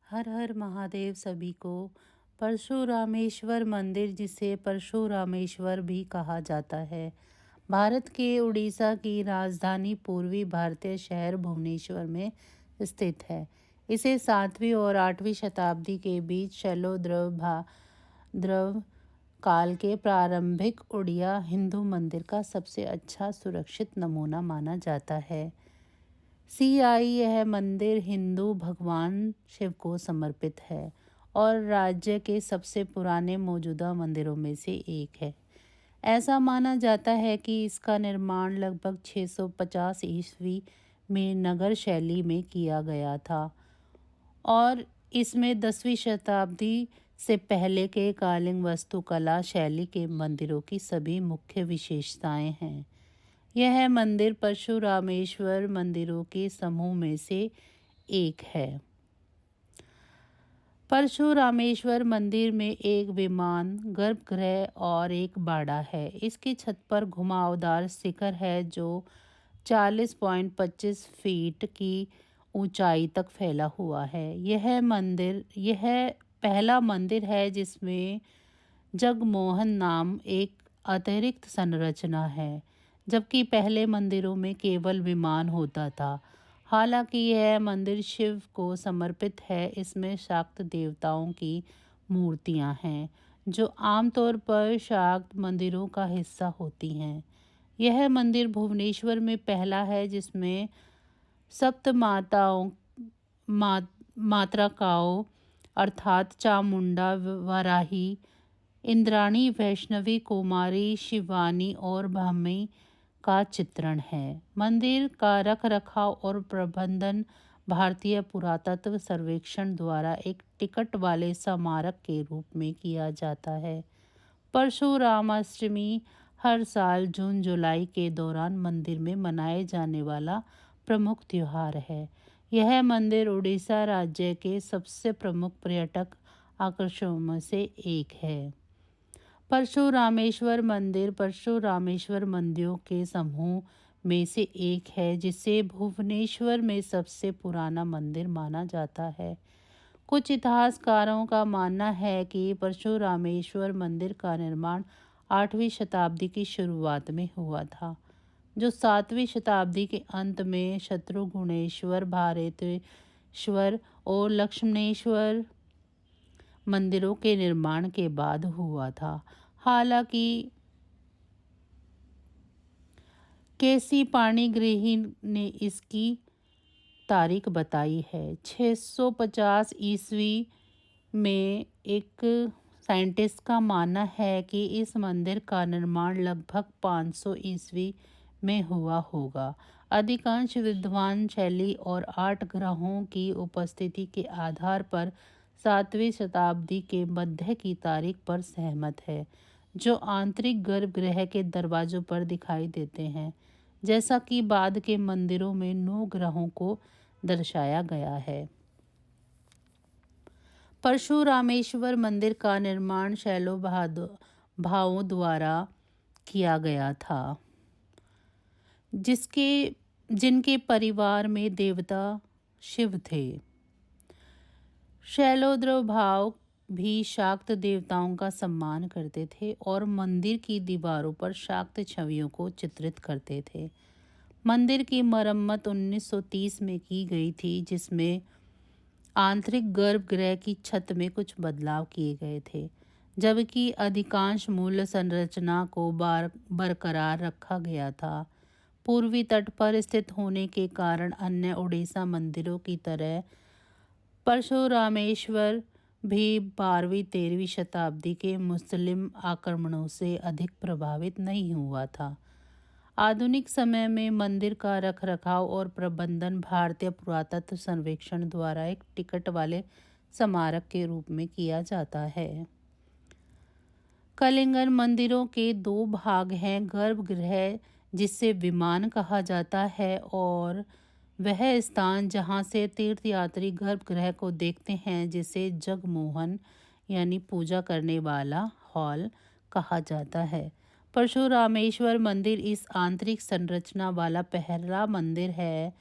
हर हर महादेव सभी को। परशुरामेश्वर मंदिर, जिसे परशुरामेश्वर भी कहा जाता है, भारत के उड़ीसा की राजधानी पूर्वी भारतीय शहर भुवनेश्वर में स्थित है। इसे 7वीं और 8वीं शताब्दी के बीच द्रव काल के प्रारंभिक उड़िया हिंदू मंदिर का सबसे अच्छा सुरक्षित नमूना माना जाता है। यह मंदिर हिंदू भगवान शिव को समर्पित है और राज्य के सबसे पुराने मौजूदा मंदिरों में से एक है। ऐसा माना जाता है कि इसका निर्माण लगभग 650 ईस्वी में नगर शैली में किया गया था और इसमें 10वीं शताब्दी से पहले के कलिंग वास्तुकला शैली के मंदिरों की सभी मुख्य विशेषताएं हैं। यह मंदिर परशुरामेश्वर मंदिरों के समूह में से एक है। परशुरामेश्वर मंदिर में एक विमान गर्भगृह और एक बाड़ा है। इसकी छत पर घुमावदार शिखर है जो 40.25 फीट की ऊंचाई तक फैला हुआ है। यह पहला मंदिर है जिसमें जगमोहन नाम एक अतिरिक्त संरचना है, जबकि पहले मंदिरों में केवल विमान होता था। हालांकि यह मंदिर शिव को समर्पित है। इसमें शाक्त देवताओं की मूर्तियां हैं जो आमतौर पर शाक्त मंदिरों का हिस्सा होती हैं। यह मंदिर भुवनेश्वर में पहला है जिसमें सप्त मातृकाओं अर्थात चामुंडा, वराही, इंद्राणी, वैष्णवी, कुमारी, शिवानी और ब्राह्मी का चित्रण है। मंदिर का रख रखाव और प्रबंधन भारतीय पुरातत्व सर्वेक्षण द्वारा एक टिकट वाले स्मारक के रूप में किया जाता है। परशुरामाष्टमी हर साल जून जुलाई के दौरान मंदिर में मनाए जाने वाला प्रमुख त्योहार है। यह मंदिर उड़ीसा राज्य के सबसे प्रमुख पर्यटक आकर्षणों में से एक है। परशुरामेश्वर मंदिर परशुरामेश्वर मंदिरों के समूह में से एक है जिसे भुवनेश्वर में सबसे पुराना मंदिर माना जाता है। कुछ इतिहासकारों का मानना है कि परशुरामेश्वर मंदिर का निर्माण 8वीं शताब्दी की शुरुआत में हुआ था, जो 7वीं शताब्दी के अंत में शत्रुघ्नेश्वर, भारतेश्वर और लक्ष्मणेश्वर मंदिरों के निर्माण के बाद हुआ था। हालांकि केसी पाणिग्राही ने इसकी तारीख बताई है। 650 ईस्वी में एक साइंटिस्ट का मानना है कि इस मंदिर का निर्माण लगभग 500 ईस्वी में हुआ होगा। अधिकांश विद्वान शैली और 8 ग्रहों की उपस्थिति के आधार पर 7वीं शताब्दी के मध्य की तारीख पर सहमत है, जो आंतरिक गर्भगृह के दरवाजों पर दिखाई देते हैं, जैसा कि बाद के मंदिरों में 9 ग्रहों को दर्शाया गया है। परशुरामेश्वर मंदिर का निर्माण शैलो भावों द्वारा किया गया था, जिनके परिवार में देवता शिव थे। शैलोद्र भाव भी शाक्त देवताओं का सम्मान करते थे और मंदिर की दीवारों पर शाक्त छवियों को चित्रित करते थे। मंदिर की मरम्मत 1930 में की गई थी, जिसमें आंतरिक गर्भगृह की छत में कुछ बदलाव किए गए थे, जबकि अधिकांश मूल संरचना को बरकरार रखा गया था। पूर्वी तट पर स्थित होने के कारण अन्य उड़ीसा मंदिरों की तरह परशुरामेश्वर भी 12वीं-13वीं शताब्दी के मुस्लिम आक्रमणों से अधिक प्रभावित नहीं हुआ था। आधुनिक समय में मंदिर का रखरखाव और प्रबंधन भारतीय पुरातत्व सर्वेक्षण द्वारा एक टिकट वाले स्मारक के रूप में किया जाता है। कलिंगन मंदिरों के 2 भाग हैं, गर्भगृह जिसे विमान कहा जाता है और वह स्थान जहां से तीर्थयात्री गर्भगृह को देखते हैं जिसे जगमोहन यानी पूजा करने वाला हॉल कहा जाता है। परशुरामेश्वर मंदिर इस आंतरिक संरचना वाला पहला मंदिर है।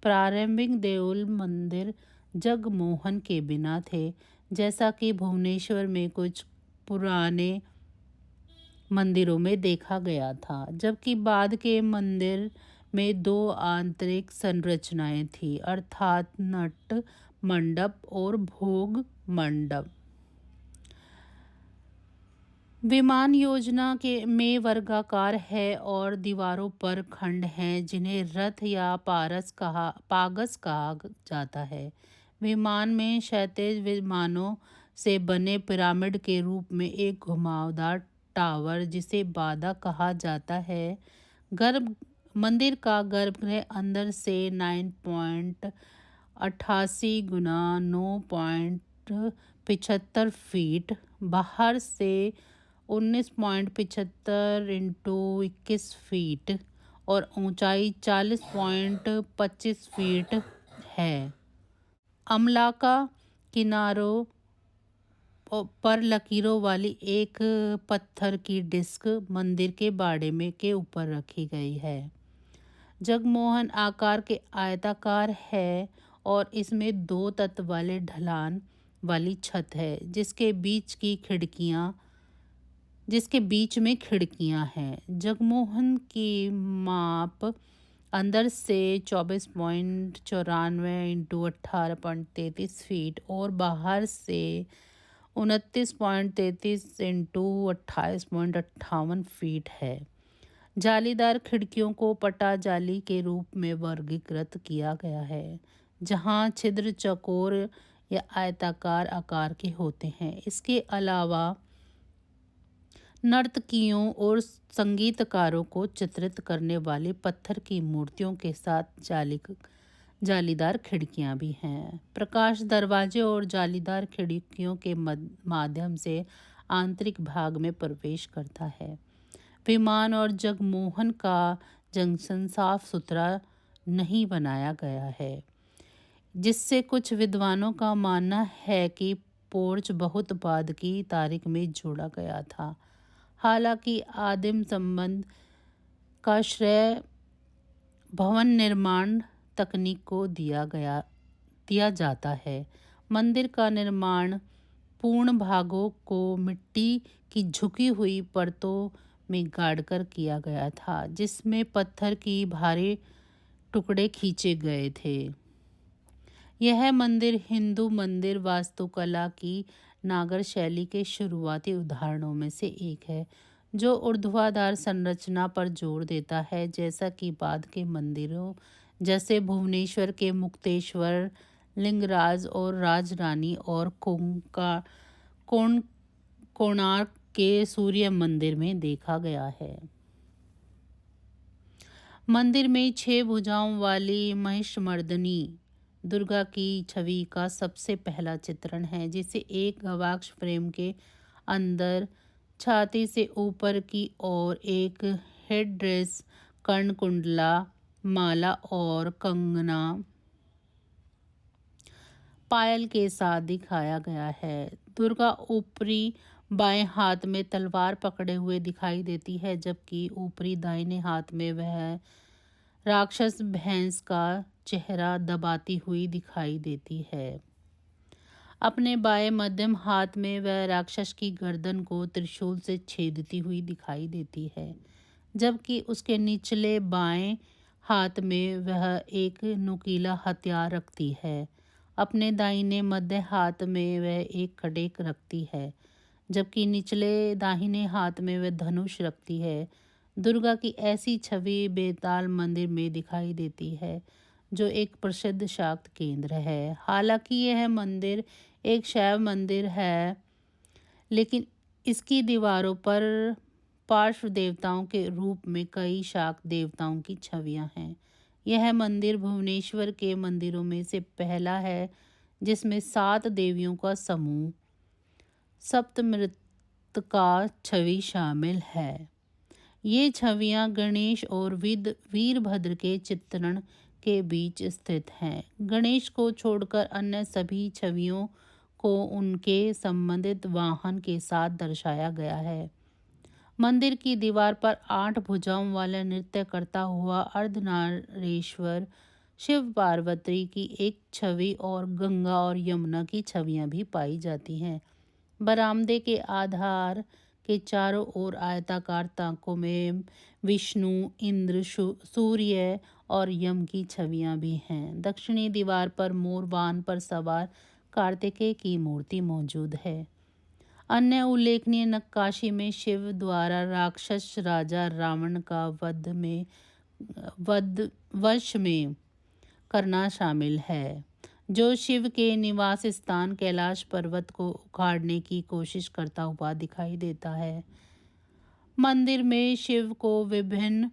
प्रारंभिक देउल मंदिर जगमोहन के बिना थे, जैसा कि भुवनेश्वर में कुछ पुराने मंदिरों में देखा गया था, जबकि बाद के मंदिर में दो आंतरिक संरचनाएं थी, अर्थात नट मंडप और भोग मंडप। विमान योजना के में वर्गाकार है और दीवारों पर खंड हैं जिन्हें रथ या पागस कहा जाता है। विमान में क्षैतिज विमानों से बने पिरामिड के रूप में एक घुमावदार टावर जिसे बादा कहा जाता है। गर्भ मंदिर का गर्भगृह अंदर से 9.88 गुना 9.75 फीट, बाहर से 19.75 इंटू 21 फीट और ऊंचाई 40.25 फीट है। अमलाका किनारों पर लकीरों वाली एक पत्थर की डिस्क मंदिर के बाड़े में के ऊपर रखी गई है। जगमोहन आकार के आयताकार है और इसमें 2 तत्व वाले ढलान वाली छत है जिसके बीच में खिड़कियां हैं। जगमोहन की माप अंदर से 24.94 इंटू 18.33 फीट और बाहर से 29.33 इंटू 28.58 फीट है। जालीदार खिड़कियों को पटा जाली के रूप में वर्गीकृत किया गया है, जहां छिद्र चौकोर या आयताकार आकार के होते हैं। इसके अलावा नर्तकियों और संगीतकारों को चित्रित करने वाली पत्थर की मूर्तियों के साथ जालीदार खिड़कियां भी हैं। प्रकाश दरवाजे और जालीदार खिड़कियों के माध्यम से आंतरिक भाग में प्रवेश करता है। विमान और जगमोहन का जंक्शन साफ सुथरा नहीं बनाया गया है, जिससे कुछ विद्वानों का मानना है कि पोर्च बहुत बाद की तारीख में जोड़ा गया था। हालांकि आदिम संबंध का श्रेय भवन निर्माण तकनीक को दिया जाता है। मंदिर का निर्माण पूर्ण भागों को मिट्टी की झुकी हुई परतों में गाड़कर किया गया था, जिसमें पत्थर की भारी टुकड़े खींचे गए थे। यह मंदिर हिंदू मंदिर वास्तुकला की नागर शैली के शुरुआती उदाहरणों में से एक है, जो ऊर्ध्वाधर संरचना पर जोर देता है, जैसा कि बाद के मंदिरों जैसे भुवनेश्वर के मुक्तेश्वर, लिंगराज और राजरानी और कोणार्क के सूर्य मंदिर में देखा गया है। मंदिर में 6 भुजाओं वाली महिषमर्दिनी दुर्गा की छवि का सबसे पहला चित्रण है, जिसे एक गवाक्ष फ्रेम के अंदर छाती से ऊपर की ओर एक हेडड्रेस, कर्णकुंडला, माला और कंगना पायल के साथ दिखाया गया है। दुर्गा ऊपरी बाएं हाथ में तलवार पकड़े हुए दिखाई देती है, जबकि ऊपरी दाहिने हाथ में वह राक्षस भैंस का चेहरा दबाती हुई दिखाई देती है। अपने बाएं मध्यम हाथ में वह राक्षस की गर्दन को त्रिशूल से छेदती हुई दिखाई देती है, जबकि उसके निचले बाएं हाथ में वह एक नुकीला हथियार रखती है। अपने दाहिने मध्य हाथ में वह एक खड्ग रखती है, जबकि निचले दाहिने हाथ में वह धनुष रखती है। दुर्गा की ऐसी छवि बेताल मंदिर में दिखाई देती है, जो एक प्रसिद्ध शाक्त केंद्र है। हालांकि यह मंदिर एक शैव मंदिर है, लेकिन इसकी दीवारों पर पार्श्व देवताओं के रूप में कई शाक्त देवताओं की छवियां हैं। यह मंदिर भुवनेश्वर के मंदिरों में से पहला है जिसमें 7 देवियों का समूह सप्तमृत्तिका छवि शामिल है। ये छवियां गणेश और वीरभद्र के चित्रण के बीच स्थित हैं। गणेश को छोड़कर अन्य सभी छवियों को उनके संबंधित वाहन के साथ दर्शाया गया है। मंदिर की दीवार पर 8 भुजाओं वाला नृत्य करता हुआ अर्धनारीश्वर शिव पार्वती की एक छवि और गंगा और यमुना की छवियां भी पाई जाती हैं। बरामदे के आधार के चारों ओर आयताकार ताकों में विष्णु, इंद्र, सूर्य और यम की छवियां भी हैं। दक्षिणी दीवार पर मोर वाहन पर सवार कार्तिकेय की मूर्ति मौजूद है। अन्य उल्लेखनीय नक्काशी में शिव द्वारा राक्षस राजा रावण का वश में करना शामिल है, जो शिव के निवास स्थान कैलाश पर्वत को उखाड़ने की कोशिश करता हुआ दिखाई देता है। मंदिर में शिव को विभिन्न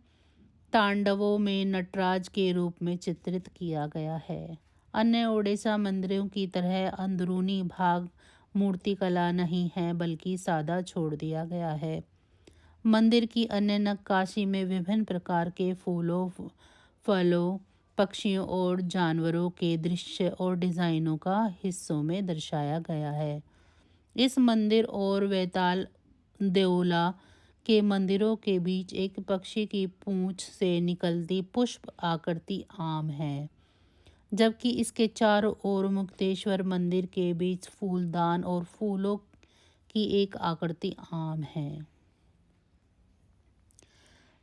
तांडवों में नटराज के रूप में चित्रित किया गया है। अन्य ओडिशा मंदिरों की तरह अंदरूनी भाग मूर्तिकला नहीं है, बल्कि सादा छोड़ दिया गया है। मंदिर की अन्य नक्काशी में विभिन्न प्रकार के फूलों, फलों, पक्षियों और जानवरों के दृश्य और डिजाइनों का हिस्सों में दर्शाया गया है। इस मंदिर और वैताल देउला के मंदिरों के बीच एक पक्षी की पूंछ से निकलती पुष्प आकृति आम है, जबकि इसके चारों ओर मुक्तेश्वर मंदिर के बीच फूलदान और फूलों की एक आकृति आम है।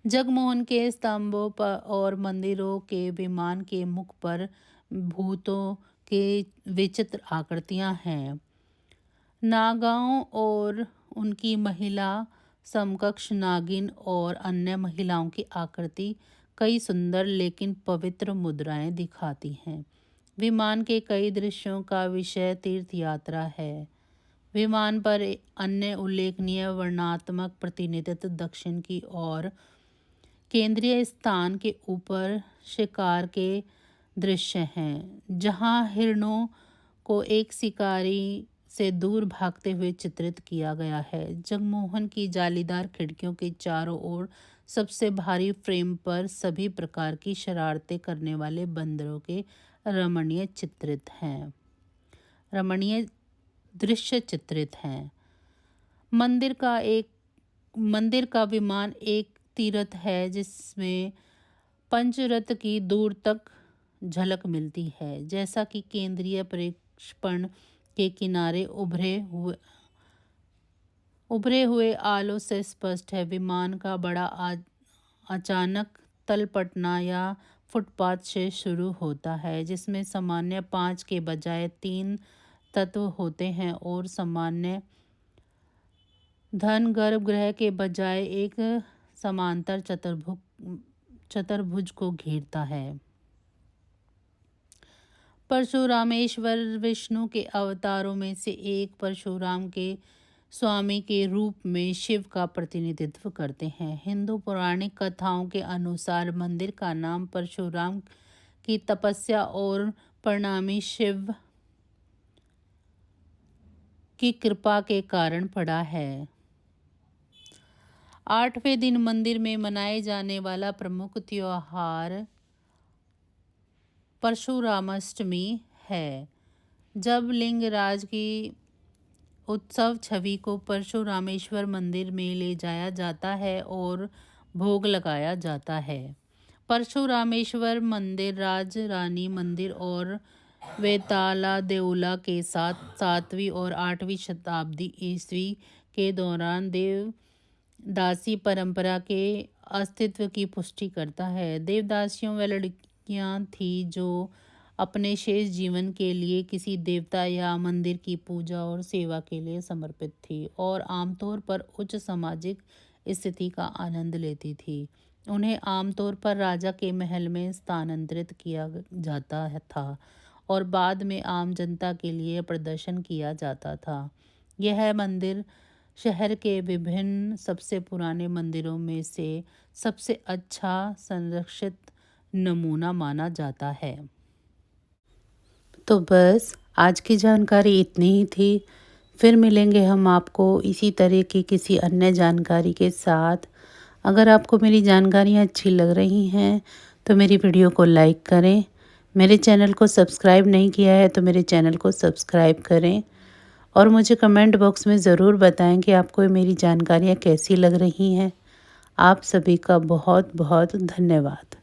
जगमोहन के स्तंभों पर और मंदिरों के विमान के मुख पर भूतों के विचित्र आकृतियां हैं। नागाओं और उनकी महिला समकक्ष नागिन और अन्य महिलाओं की आकृति कई सुंदर लेकिन पवित्र मुद्राएं दिखाती हैं। विमान के कई दृश्यों का विषय तीर्थ यात्रा है। विमान पर अन्य उल्लेखनीय वर्णनात्मक प्रतिनिधित्व दक्षिण की ओर केंद्रीय स्थान के ऊपर शिकार के दृश्य हैं, जहां हिरणों को एक शिकारी से दूर भागते हुए चित्रित किया गया है। जगमोहन की जालीदार खिड़कियों के चारों ओर सबसे भारी फ्रेम पर सभी प्रकार की शरारतें करने वाले बंदरों के रमणीय दृश्य चित्रित हैं। मंदिर का विमान एक तीर्थ है, जिसमें पंचरथ की दूर तक झलक मिलती है, जैसा कि केंद्रीय प्रक्षेपण के किनारे उभरे हुए आलों से स्पष्ट है। विमान का बड़ा अचानक तलपटना या फुटपाथ से शुरू होता है, जिसमें सामान्य 5 के बजाय 3 तत्व होते हैं और सामान्य धन गर्भगृह के बजाय एक समांतर चतुर्भुज को घेरता है। परशुरामेश्वर विष्णु के अवतारों में से एक परशुराम के स्वामी के रूप में शिव का प्रतिनिधित्व करते हैं। हिंदू पौराणिक कथाओं के अनुसार मंदिर का नाम परशुराम की तपस्या और परिणामी शिव की कृपा के कारण पड़ा है। 8वें दिन मंदिर में मनाए जाने वाला प्रमुख त्योहार परशुरामाष्टमी है, जब लिंगराज की उत्सव छवि को परशुरामेश्वर मंदिर में ले जाया जाता है और भोग लगाया जाता है। परशुरामेश्वर मंदिर राज रानी मंदिर और वेताला देउला के साथ 7वीं और 8वीं शताब्दी ईस्वी के दौरान देवदासी परंपरा के अस्तित्व की पुष्टि करता है। देवदासियों व लड़कियां थी जो अपने शेष जीवन के लिए किसी देवता या मंदिर की पूजा और सेवा के लिए समर्पित थी और आमतौर पर उच्च सामाजिक स्थिति का आनंद लेती थी। उन्हें आमतौर पर राजा के महल में स्थानांतरित किया जाता था और बाद में आम जनता के लिए प्रदर्शन किया जाता था। यह मंदिर शहर के विभिन्न सबसे पुराने मंदिरों में से सबसे अच्छा संरक्षित नमूना माना जाता है। तो बस आज की जानकारी इतनी ही थी। फिर मिलेंगे हम आपको इसी तरह की किसी अन्य जानकारी के साथ। अगर आपको मेरी जानकारियाँ अच्छी लग रही हैं तो मेरी वीडियो को लाइक करें। मेरे चैनल को सब्सक्राइब नहीं किया है तो मेरे चैनल को सब्सक्राइब करें और मुझे कमेंट बॉक्स में ज़रूर बताएं कि आपको मेरी जानकारियाँ कैसी लग रही हैं। आप सभी का बहुत बहुत धन्यवाद।